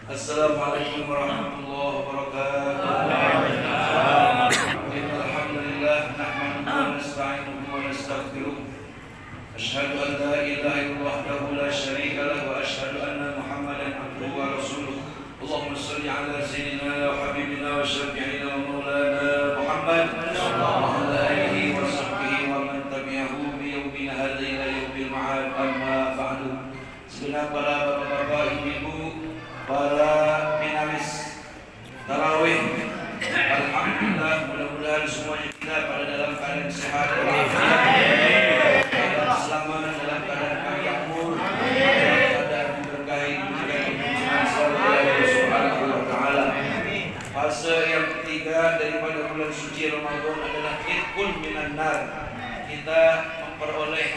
Assalamualaikum warahmatullahi wabarakatuh. Alhamdulillah nahmaduhu wa nasta'inuhu wa nastaghfiruh. Asyhadu an la ilaha illallah wahdahu la syarika lahu wa asyhadu anna Muhammadan abduhu wa rasuluh. Allahumma shalli ala sayyidina wa habibina wa syafi'ina wa maulana Muhammad wa ala alihi wa sahbihi wa man tabi'ahu bi yawmin hadza ila yaumil ma'ad. Amma ba'du. Segenap para bapak-bapak, ibu-ibu, para finalis tarawih, alhamdulillah, mudah-mudahan semuanya kita pada dalam keadaan sehat walafiat, dalam selamat, dalam keadaan kami makmur, dalam keadaan diberkahi diberikan kemuliaan Allah Subhanahu wa taala. Fase yang ketiga daripada bulan suci Ramadan adalah itqun minan nar. Kita memperoleh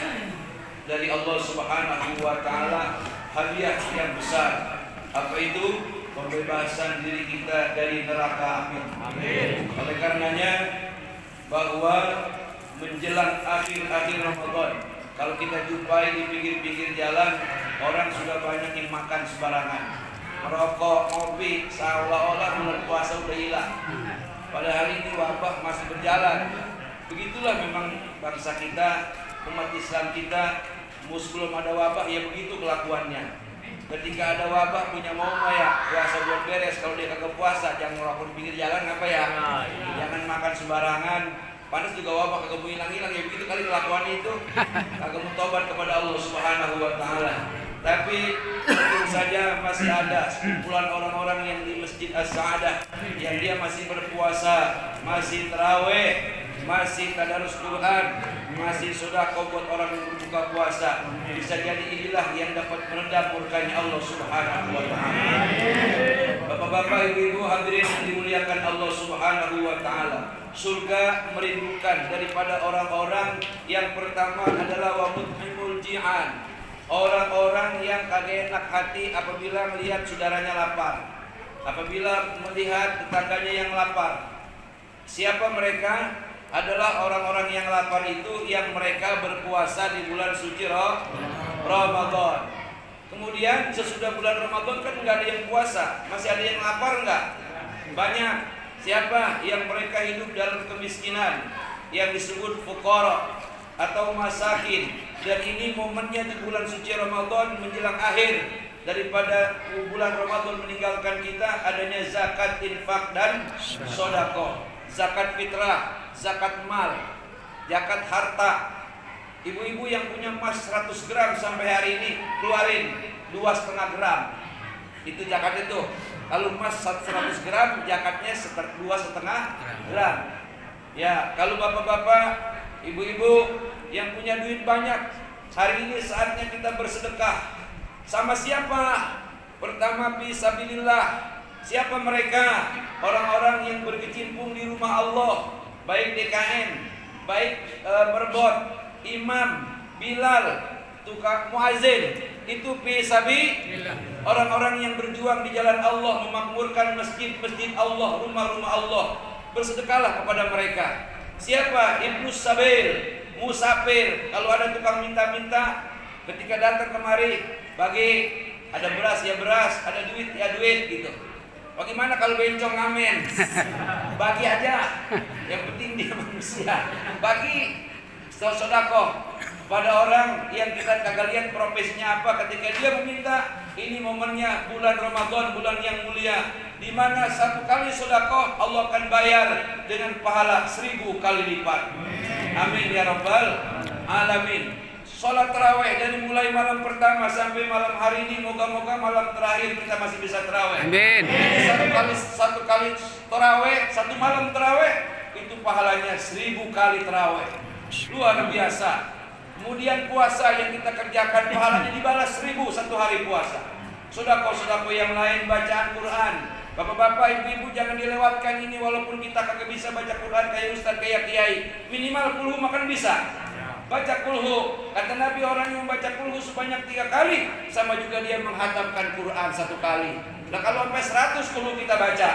dari Allah Subhanahu wa taala hadiah yang besar. Apa itu? Pembebasan diri kita dari neraka. Amin. Oleh karenanya bahwa menjelang akhir-akhir Ramadan, kalau kita jumpai di pinggir-pinggir jalan, orang sudah banyak yang makan sembarangan, merokok, ngopi, seolah-olah bulan puasa sudah hilang. Padahal ini wabah masih berjalan. Begitulah memang bangsa kita, umat Islam kita. Sebelum ada wabah ya begitu kelakuannya. Ketika ada wabah punya mau ya puasa buat beres. Kalau dia kagak puasa jangan ngerokok di pinggir jalan apa ya. Jangan makan sembarangan. Panas juga wabah kagak mau hilang-hilang ya begitu kali kelakuannya itu. Kagak mau tobat kepada Allah Subhanahu wa taala. Tapi tentu saja masih ada sekumpulan orang-orang yang di Masjid As-Sa'adah yang dia masih berpuasa, masih tarawih, masih tadarus Quran, masih sedekah buat orang yang berbuka puasa. Bisa jadi inilah yang dapat meredam murkanya Allah Subhanahu wa taala. Bapak-bapak, ibu-ibu hadirin yang dimuliakan Allah Subhanahu wa taala. Surga merindukan daripada orang-orang yang pertama adalah wa mut'imul ji'an. Orang-orang yang kagak enak hati apabila melihat saudaranya lapar, apabila melihat tetangganya yang lapar. Siapa mereka? Adalah orang-orang yang lapar itu yang mereka berpuasa di bulan suci Ramadan. Kemudian sesudah bulan Ramadan kan nggak ada yang puasa, masih ada yang lapar nggak? Banyak. Siapa yang mereka hidup dalam kemiskinan yang disebut fuqara atau masakin. Dan ini momennya di bulan suci Ramadan menjelang akhir daripada bulan Ramadan meninggalkan kita adanya zakat, infak dan sedekah. Zakat fitrah, zakat mal, zakat harta. Ibu-ibu yang punya emas 100 gram sampai hari ini keluarin 2,5 gram. Itu zakat itu. Kalau emas 100 gram zakatnya 2,5 gram. Ya, kalau bapak-bapak, ibu-ibu yang punya duit banyak, hari ini saatnya kita bersedekah. Sama siapa? Pertama fisabilillah. Siapa mereka? Orang-orang yang berkecimpung di rumah Allah, baik DKM, baik merbot, imam, bilal, tukang muazin. Itu fisabilillah. Orang-orang yang berjuang di jalan Allah, memakmurkan masjid-masjid Allah, rumah-rumah Allah. Bersedekahlah kepada mereka. Siapa? Ibnu Sabil, musafir. Kalau ada tukang minta-minta, ketika datang kemari, bagi, ada beras ya beras, ada duit ya duit gitu. Bagaimana kalau bencong ngamen? Bagi aja. Yang penting dia manusia. Bagi sedekah pada orang yang kita kagak lihat profesinya apa. Ketika dia meminta, ini momennya bulan Ramadan, bulan yang mulia, di mana 1 kali sedekah Allah akan bayar dengan pahala 1000 kali lipat. Amin ya rabbal alamin. Salat tarawih dari mulai malam pertama sampai malam hari ini, moga-moga malam terakhir kita masih bisa tarawih. Amin. Satu kali tarawih, satu malam tarawih itu pahalanya 1000 kali tarawih. Luar biasa. Kemudian puasa yang kita kerjakan pahalanya dibalas 1000 satu hari puasa. Sedekah-sedekah yang lain, bacaan Quran. Bapak-bapak, ibu-ibu jangan dilewatkan ini walaupun kita kagak bisa baca Quran kayak ustaz, kayak kiai. Minimal kulhu makan bisa. Baca kulhu, kata Nabi orang yang membaca kulhu sebanyak 3 kali sama juga dia menghatamkan Quran 1 kali. Nah kalau sampai 100 kulhu kita baca,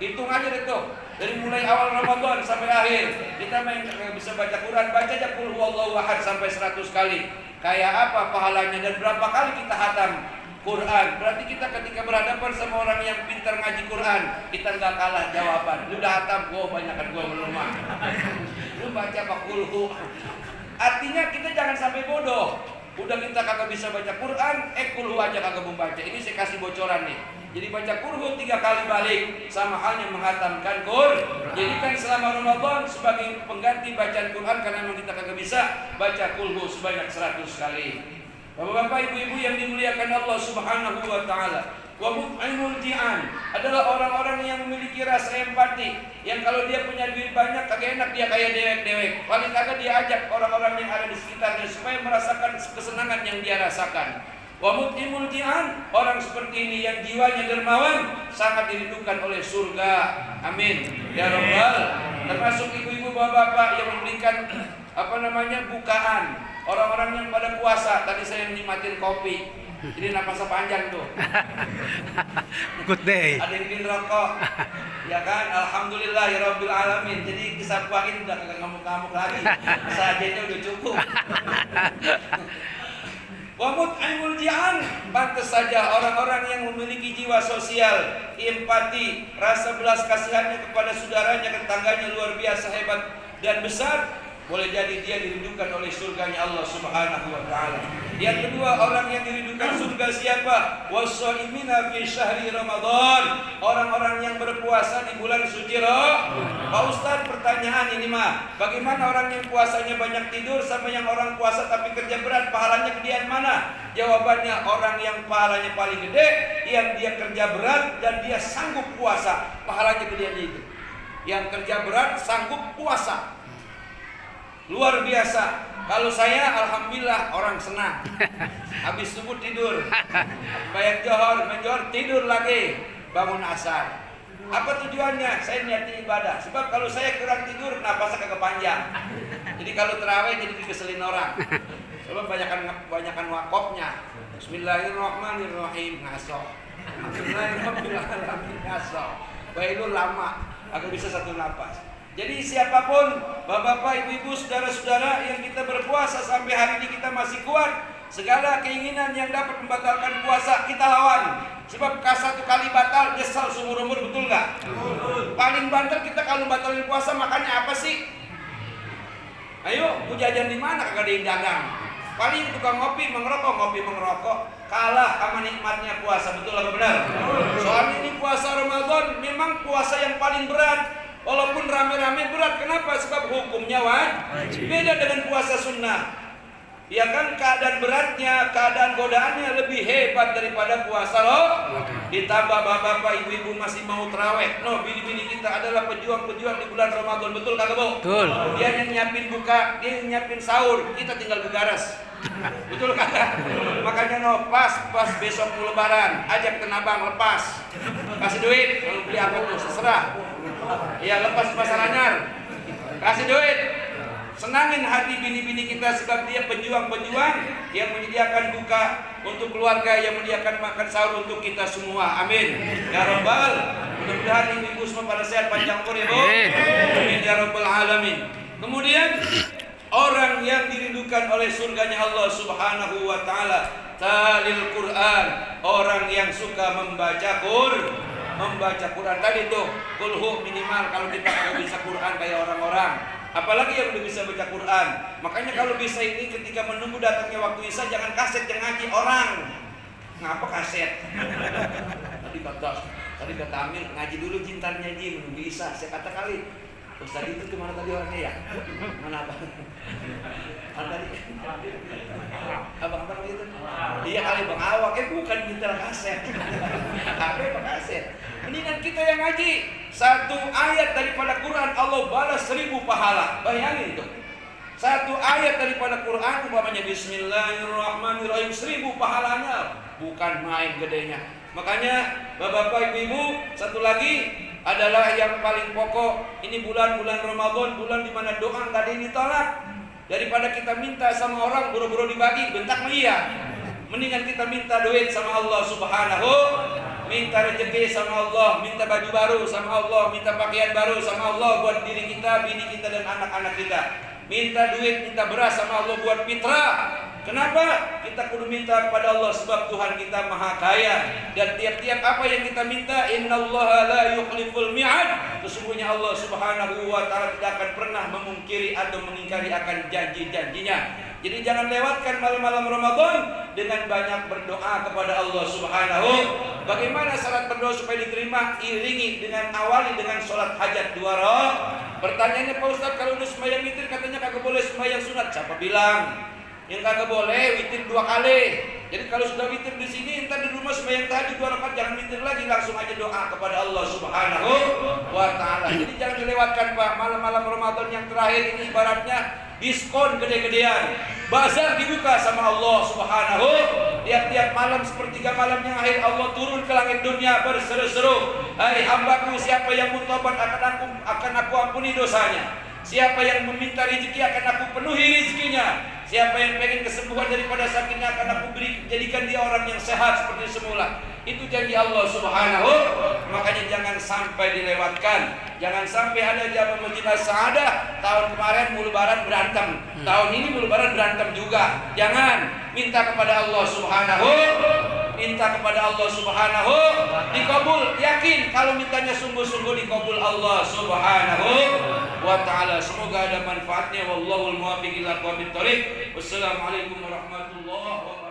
hitung aja deh tuh. Dari mulai awal Ramadan sampai akhir, kita nggak bisa baca Quran, baca aja kulhu Allahu ahad sampai 100 kali. Kayak apa pahalanya dan berapa kali kita hatam? Quran. Berarti kita ketika berhadapan sama orang yang pintar ngaji Quran, kita nggak kalah jawaban. Lu udah hatam, gua banyakan gua belum mah. Lu baca Qulhu. Artinya kita jangan sampai bodoh. Udah kita kagak bisa baca Quran, Qulhu aja kagak membaca. Ini saya kasih bocoran nih. Jadi baca Qulhu 3 kali balik sama halnya menghatamkan Quran. Jadi kan selama Ramadan sebagai pengganti bacaan Quran karena memang kita kagak bisa baca Qulhu sebanyak 100 kali. Bapak-bapak, ibu-ibu yang dimuliakan Allah Subhanahu wa taala. Wa mut'imul ji'an adalah orang-orang yang memiliki rasa empati, yang kalau dia punya duit banyak kagak enak dia kayak dewek-dewek. Paling kagak dia ajak orang-orang yang ada di sekitarnya supaya merasakan kesenangan yang dia rasakan. Wa mut'imul ji'an, orang seperti ini yang jiwanya dermawan sangat dirindukan oleh surga. Amin ya rabbal. Termasuk ibu-ibu bapak-bapak yang memberikan bukaan. Orang-orang yang pada puasa, tadi saya nikmatin kopi. Jadi napasnya panjang tuh. Good day. Ada yang bikin rokok. Ya kan? Alhamdulillahirabbil alamin. Jadi disapuain udah kagak ngamuk-ngamuk lagi. Sajanya udah cukup. Wa mut'imul ji'an, pantas saja orang-orang yang memiliki jiwa sosial, empati, rasa belas kasihannya kepada saudaranya, tetangganya luar biasa hebat dan besar. Boleh jadi dia dirindukan oleh surganya Allah Subhanahu wa taala. Yang kedua, orang yang dirindukan surga siapa? Was-shaimina fi syahri Ramadan. Orang-orang yang berpuasa di bulan suci Ramadan. Pak Ustaz, pertanyaan ini mah, bagaimana orang yang puasanya banyak tidur sama yang orang puasa tapi kerja berat, pahalanya gedean mana? Jawabannya, orang yang pahalanya paling gede yang dia kerja berat dan dia sanggup puasa, pahalanya gedean itu. Yang kerja berat sanggup puasa. Luar biasa. Kalau saya alhamdulillah orang senang. Habis subuh tidur. Bayar johor, menjohor tidur lagi. Bangun asar. Apa tujuannya? Saya niati ibadah. Sebab kalau saya kurang tidur, napasnya kagak panjang. Jadi kalau terawih jadi dikeselin orang. Sebab banyakan wakofnya. Bismillahirrahmanirrahim, ngaso. Bismillahirrahmanirrahim, ngaso. Bailul lama, agak bisa satu napas. Jadi siapapun, bapak-bapak, ibu-ibu, saudara-saudara yang kita berpuasa sampai hari ini kita masih kuat, segala keinginan yang dapat membatalkan puasa kita lawan. Sebab satu kali batal nyesal seumur umur, betul nggak? Paling banter kita kalau batalin puasa makannya apa sih? Ayo, mau jajan di mana kagak ada yang dagang. Paling tukang ngopi mengerokok, kalah sama nikmatnya puasa, betul apa benar? Soalnya ini puasa Ramadan memang puasa yang paling berat. Walaupun rame-rame berat, kenapa? Sebab hukumnya wajib. Beda dengan puasa sunnah. Ya kan, keadaan beratnya, keadaan godaannya lebih hebat daripada puasa loh. Ditambah bapak-bapak, ibu-ibu masih mau terawih. No, bini-bini kita adalah pejuang-pejuang di bulan Ramadan, betul kagak Bu? Betul. Dia yang nyiapin buka, dia yang nyiapin sahur, kita tinggal gegaras. Betul kagak? Makanya no, pas besok mau lebaran, ajak tenabang lepas. Kasih duit, kalau beli apa tuh, terserah. Ya lepas pasar anyar, kasih duit, senangin hati bini-bini kita sebab dia pejuang-pejuang yang menyediakan buka untuk keluarga, yang menyediakan makan sahur untuk kita semua. Amin ya rabbal. Mudah-mudahan ibu-ibu semua pada sehat panjang umur ya Bu. Amin ya rabbal alamin. Kemudian orang yang dirindukan oleh surganya Allah Subhanahu wa taala, talil Quran, orang yang suka membaca Quran tadi tuh, Qulhu minimal kalau kita nggak bisa Quran kayak orang-orang, apalagi yang udah bisa baca Quran. Makanya kalau bisa ini ketika menunggu datangnya waktu Isya jangan kaset yang ngaji orang. Ngapa kaset? Tadi kata Amir ngaji dulu jintarnya Ji menunggu Isya. Saya kata kali, Ustaz itu kemana tadi orangnya ya? Mana apa? Tadi abang-abang itu. Iya kali Bang Awak, bukan gitar kaset. Apa kaset? Mendingan kita yang ngaji. Satu ayat daripada Quran Allah balas 1000 pahala. Bayangin itu. Satu ayat daripada Quran umpamanya Bismillahirrahmanirrahim 1000 pahalanya. Bukan main gedenya. Makanya bapak-bapak, ibu-ibu, satu lagi adalah yang paling pokok. Ini bulan-bulan Ramadan, bulan di mana doa nggak ada yang ditolak. Daripada kita minta sama orang buru-buru dibagi, bentak melia. Mendingan kita minta duit sama Allah Subhanahu, minta rezeki sama Allah, minta baju baru sama Allah, minta pakaian baru sama Allah buat diri kita, bini kita dan anak-anak kita. Minta duit, minta beras sama Allah buat fitrah. Kenapa? Kita kudu minta kepada Allah sebab Tuhan kita maha kaya. Dan tiap-tiap apa yang kita minta, innallaha la yukhliful mi'ad. Sesungguhnya Allah subhanahu wa ta'ala tidak akan pernah memungkiri atau mengingkari akan janji-janjinya. Jadi jangan lewatkan malam-malam Ramadan dengan banyak berdoa kepada Allah subhanahu. Bagaimana syarat berdoa supaya diterima? Iringi dengan awali dengan sholat hajat 2 rakaat. Pertanyaannya, Pak Ustaz, kalau udah sembahyang witir katanya kagak boleh sembahyang sunat. Siapa bilang? Yang kagak boleh witir 2 kali. Jadi kalau sudah witir di sini, entar di rumah sembahyang tahajud 2 rakaat, jangan witir lagi, langsung aja doa kepada Allah subhanahu wa ta'ala. Jadi jangan dilewatkan Pak, malam-malam Ramadan yang terakhir ini ibaratnya diskon gede-gedean. Bazar dibuka sama Allah subhanahu. Tiap-tiap malam sepertiga malam yang akhir Allah turun ke langit dunia berseru-seru, hai hambaku, siapa yang bertobat akan aku ampuni dosanya. Siapa yang meminta rezeki akan aku penuhi rezekinya. Siapa yang pengen kesembuhan daripada sakitnya akan aku jadikan dia orang yang sehat seperti semula. Itu janji Allah subhanahu. Makanya jangan sampai dilewatkan. Jangan sampai ada jamaah Masjid As-Sa'adah tahun kemarin mulu lebaran berantem, tahun ini mulu lebaran berantem juga. Jangan. Minta kepada Allah subhanahu. Minta kepada Allah subhanahu, dikabul. Yakin kalau mintanya sungguh-sungguh dikabul Allah subhanahu wa ta'ala. Semoga ada manfaatnya. Wallahul muwaffiq ila aqwamit thoriq. Wassalamualaikum warahmatullahi wabarakatuh.